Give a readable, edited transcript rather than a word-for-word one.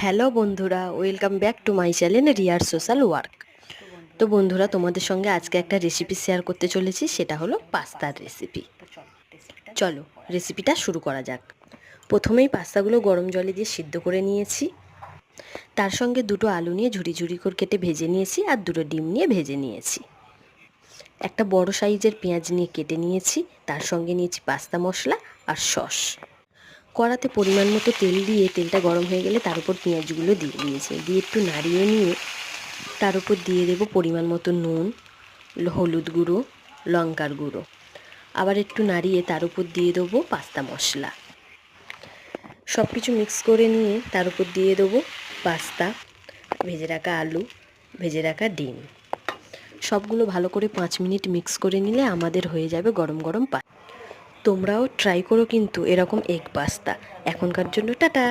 Hello বন্ধুরা, welcome back to my channel rear social work. তো বন্ধুরা, তোমাদের সঙ্গে আজকে একটা রেসিপি শেয়ার করতে চলেছি, সেটা হলো পাস্তার রেসিপি। চলো রেসিপিটা শুরু করা যাক। প্রথমেই পাস্তাগুলো গরম জলে দিয়ে সিদ্ধ করে নিয়েছি। তার সঙ্গে দুটো আলু নিয়ে ঝুরি ঝুরি করে কেটে ভেজে নিয়েছি, আর দুটো ডিম নিয়ে ভেজে নিয়েছি। একটা বড় সাইজের পেঁয়াজ নিয়ে কেটে নিয়েছি, তার সঙ্গে নিয়েছি পাস্তা মশলা আর সস। কড়াতে পরিমাণ মতো তেল দিয়ে তেলটা গরম হয়ে গেলে তার উপর পেঁয়াজগুলো দিয়ে দিয়েছি, দিয়ে একটু নাড়িয়ে নিয়ে তার উপর দিয়ে দেবো পরিমাণ মতো নুন, হলুদ গুঁড়ো, লঙ্কার গুঁড়ো। আবার একটু নাড়িয়ে তার উপর দিয়ে দেবো পাস্তা মশলা। সব কিছু মিক্স করে নিয়ে তার উপর দিয়ে দেবো পাস্তা, ভেজে রাখা আলু, ভেজে রাখা ডিম। সবগুলো ভালো করে 5 মিনিট মিক্স করে নিলে আমাদের হয়ে যাবে গরম গরম পাস্তা। তোমরাও ট্রাই করো কিন্তু এরকম এগ পাস্তা। এখনকার জন্য টাটা।